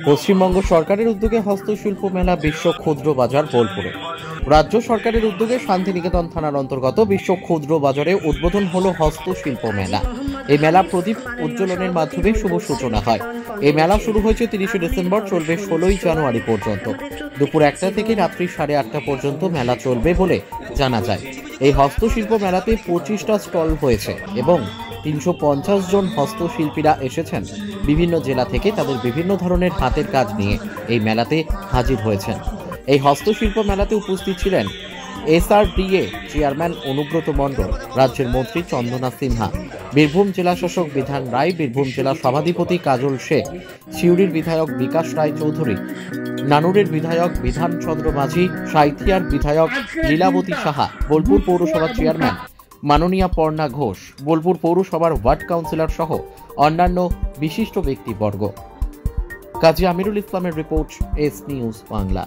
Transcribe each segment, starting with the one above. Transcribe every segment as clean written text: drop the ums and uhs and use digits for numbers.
পশ্চিমবঙ্গ সরকারের উদ্যোগে হস্তশিল্প মেলা বিশ্ব ক্ষুদ্র বাজার বোলপুরে। রাজ্য সরকারের উদ্যোগে শান্তিনিকেতন থানার অন্তর্গত বিশ্ব ক্ষুদ্র বাজারে উদ্বোধন হলো হস্তশিল্প মেলা। এই মেলা প্রদীপ উজ্জ্বলনের মাধ্যমে শুভ সূচনা হয়। এই মেলা শুরু হয়েছে 30 ডিসেম্বর, চলবে 16 জানুয়ারি পর্যন্ত। দুপুর 1টা থেকে রাত্রি 8:30 পর্যন্ত মেলা চলবে বলে জানা যায়। এই হস্তশিল্প মেলাতে 25টা স্টল হয়েছে এবং 350 জন হস্তশিল্পীরা এসেছেন বিভিন্ন জেলা থেকে। তাদের বিভিন্ন ধরনের হাতের কাজ নিয়ে এই মেলাতে হাজির হয়েছেন। এই হস্তশিল্প মেলাতে উপস্থিত ছিলেন SRDA চেয়ারম্যান অনুব্রত মণ্ডল, রাজ্যের মন্ত্রী চন্দনা সিনহা, বীরভূম জেলা শাসক বিধান রায়, বীরভূম জেলা সভাধিপতি কাজল শেখ, সিউড়ির বিধায়ক বিকাশ রায় চৌধুরী, নানুরের বিধায়ক বিধান চন্দ্র মাঝি, সাঁইথিয়ার বিধায়ক লীলাবতী সাহা, বোলপুর পৌরসভার চেয়ারম্যান মাননীয়া পর্ণা ঘোষ, বোলপুর পৌরসভার ওয়ার্ড কাউন্সিলর সহ অন্যান্য বিশিষ্ট ব্যক্তিবর্গ। কাজী আমিরুল ইসলামের রিপোর্ট, এস নিউজ বাংলা।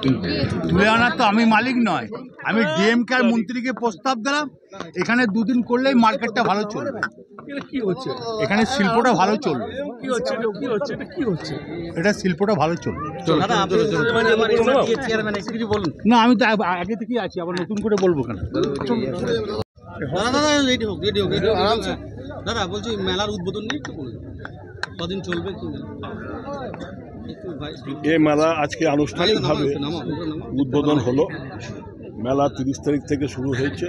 তুলে আনার তো আমি মালিক নয়, আমি ডিএমকে আর মন্ত্রীকে প্রস্তাব দিলাম, এখানে দুদিন করলেই মার্কেটটা ভালো চলবে। কি হচ্ছে এখানে শিল্পটা ভালো চলবে। এটা শিল্পটা ভালো চলবে। না, আমি তো আগে থেকেই আছি, আবার নতুন করে বলবো কেন? দাদা বলছি মেলার উদ্বোধন নিয়ে একটু বলুন, কদিন চলবে? এই মেলা আজকে আনুষ্ঠানিকভাবে উদ্বোধন হলো। মেলা 30 তারিখ থেকে শুরু হয়েছে,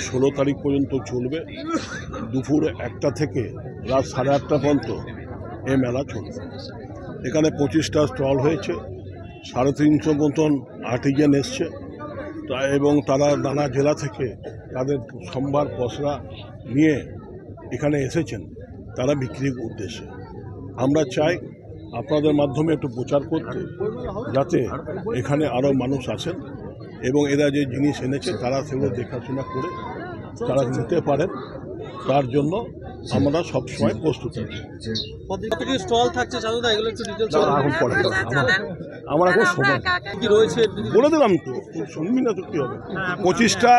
16 তারিখ পর্যন্ত চলবে। দুপুর 1টা থেকে রাত 8:30 পর্যন্ত এই মেলা চলবে। এখানে 25টা স্টল হয়েছে, 350 মতন আর্টিজান এসছে এবং তারা নানা জেলা থেকে তাদের সম্ভার পসরা নিয়ে এখানে এসেছেন তারা বিক্রির উদ্দেশ্যে। আমরা চাই আপনাদের মাধ্যমে একটু প্রচার করতে, যাতে এখানে আরও মানুষ আসেন এবং এরা যে জিনিস এনেছে তারা সেগুলো দেখাশোনা করে তারা নিতে পারেন। তার জন্য আমরা সবসময় প্রস্তুত আছি। স্টল থাকছে এখন পরে আমার এখন সময় বলে দিলাম তো, শুনবি না তো কী হবে। 25টা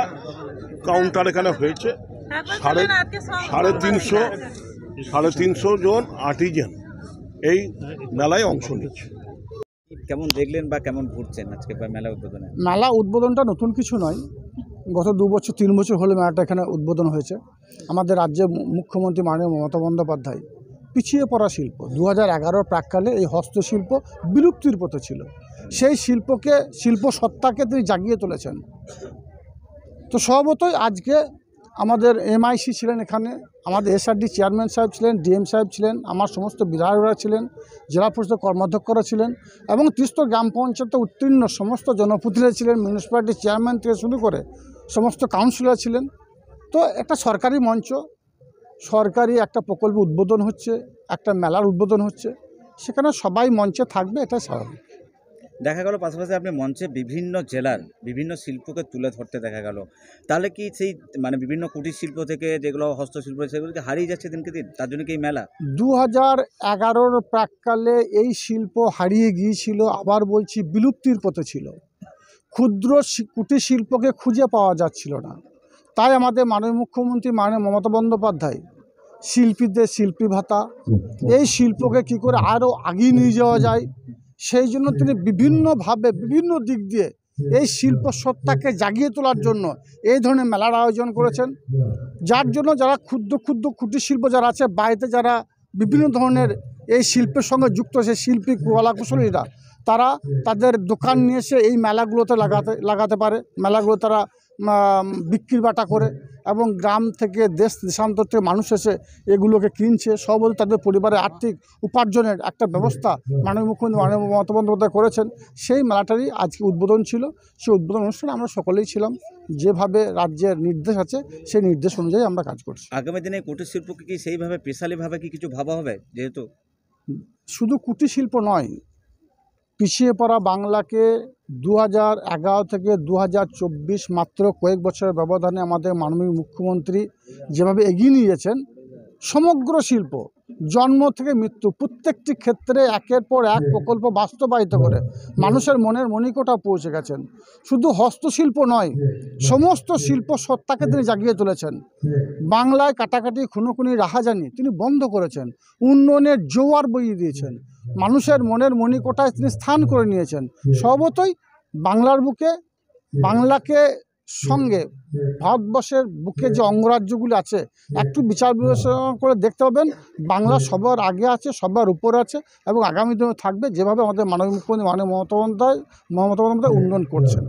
কাউন্টার এখানে হয়েছে, 350 জন আর্টিজান এই মেলায় অংশ নিচ্ছে। কেমন দেখলেন বা কেমন ঘুরছেন আজকে মেলা উদ্বোধনে? মেলা উদ্বোধনটা নতুন কিছু নয়, গত 2 বছর 3 বছর হলে মেলাটা এখানে উদ্বোধন হয়েছে। আমাদের রাজ্যের মুখ্যমন্ত্রী মাননীয় মমতা বন্দ্যোপাধ্যায় পিছিয়ে পড়া শিল্প 2011 প্রাককালে এই হস্তশিল্প বিলুপ্তির পথে ছিল, সেই শিল্প সত্তাকে তিনি জাগিয়ে তুলেছেন। তো স্বভাবতই আজকে আমাদের MIC ছিলেন এখানে, আমাদের SRD চেয়ারম্যান সাহেব ছিলেন, DM সাহেব ছিলেন, আমার সমস্ত বিধায়করা ছিলেন, জেলা পরিষদ কর্মাধ্যক্ষরা ছিলেন এবং তিস্তর গ্রাম পঞ্চায়েতে উত্তীর্ণ সমস্ত জনপ্রতিনিধি ছিলেন, মিউনিসিপ্যালিটি চেয়ারম্যান থেকে শুরু করে সমস্ত কাউন্সিলর ছিলেন। তো একটা সরকারি মঞ্চ, সরকারি একটা প্রকল্প উদ্বোধন হচ্ছে, একটা মেলার উদ্বোধন হচ্ছে, সেখানে সবাই মঞ্চে থাকবে, এটা স্বাভাবিক। দেখা গেল পাশাপাশি আপনি মঞ্চে বিভিন্ন জেলার বিভিন্ন শিল্পকে তুলে ধরতে দেখা গেল, তাহলে কি সেই বিভিন্ন কুটির শিল্প থেকে যেগুলো হস্তশিল্প সেগুলোকে হারিয়ে যাচ্ছে দিনকে দিন? তার জন্য কি এই মেলা? 2011 প্রাককালে এই শিল্প হারিয়ে গিয়েছিল, আবার বলছি বিলুপ্তির পথে ছিল। ক্ষুদ্র কুটির শিল্পকে খুঁজে পাওয়া যাচ্ছিল না, তাই আমাদের মাননীয় মুখ্যমন্ত্রী মাননীয় মমতা বন্দ্যোপাধ্যায় শিল্পীদের শিল্পী ভাতা, এই শিল্পকে কী করে আরও এগিয়ে নিয়ে যাওয়া যায় সেই জন্য তিনি বিভিন্নভাবে বিভিন্ন দিক দিয়ে এই শিল্প সত্তাকে জাগিয়ে তোলার জন্য এই ধরনের মেলার আয়োজন করেছেন। যার জন্য যারা ক্ষুদ্র কুটির শিল্প যারা আছে, বাড়িতে যারা বিভিন্ন ধরনের এই শিল্পের সঙ্গে যুক্ত আছে, শিল্পী কলাকুশলীরা, তারা তাদের দোকান নিয়ে এসে এই মেলাগুলোতে লাগাতে পারে। মেলাগুলো তারা বিক্রি বাটা করে এবং গ্রাম থেকে দেশান্তর থেকে মানুষ এসে এগুলোকে কিনছে, সব তাদের পরিবারের আর্থিক উপার্জনের একটা ব্যবস্থা মাননীয় মুখ্যমন্ত্রী মাননীয় মমতা বন্দ্যোপাধ্যায় করেছেন। সেই মেলাটারই আজকে উদ্বোধন ছিল। সেই উদ্বোধন অনুষ্ঠানে আমরা সকলেই ছিলাম। যেভাবে রাজ্যের নির্দেশ আছে সেই নির্দেশ অনুযায়ী আমরা কাজ করছি। আগামী দিনে কুটির শিল্পকে কি সেইভাবে পেশালিভাবে কি কিছু ভাবা হবে? যেহেতু শুধু কুটির শিল্প নয়, পিছিয়ে পড়া বাংলাকে 2011 থেকে 2024 মাত্র কয়েক বছরের ব্যবধানে আমাদের মাননীয় মুখ্যমন্ত্রী যেভাবে এগিয়ে নিয়ে গেছেন, সমগ্র শিল্প জন্ম থেকে মৃত্যু প্রত্যেকটি ক্ষেত্রে একের পর এক প্রকল্প বাস্তবায়িত করে মানুষের মনের মণিকোঠা পৌঁছে গেছেন। শুধু হস্তশিল্প নয়, সমস্ত শিল্প সত্তাকে তিনি জাগিয়ে তুলেছেন। বাংলায় কাটাকাটি খুনোখুনি রাহাজানি তিনি বন্ধ করেছেন, উন্নয়নের জোয়ার বইয়ে দিয়েছেন। মানুষের মনের মণিকোঠায় তিনি স্থান করে নিয়েছেন। স্বভাবতই বাংলার বুকে বাংলাকে সঙ্গে ভারতবর্ষের বুকে যে অঙ্গরাজ্যগুলি আছে একটু বিচার বিবেচনা করে দেখতে পাবেন বাংলা সবার আগে আছে, সবার উপরে আছে এবং আগামী দিনে থাকবে, যেভাবে আমাদের মাননীয় মুখ্যমন্ত্রী মাননীয় মমতা বন্দ্যোপাধ্যায় উন্নয়ন করছেন।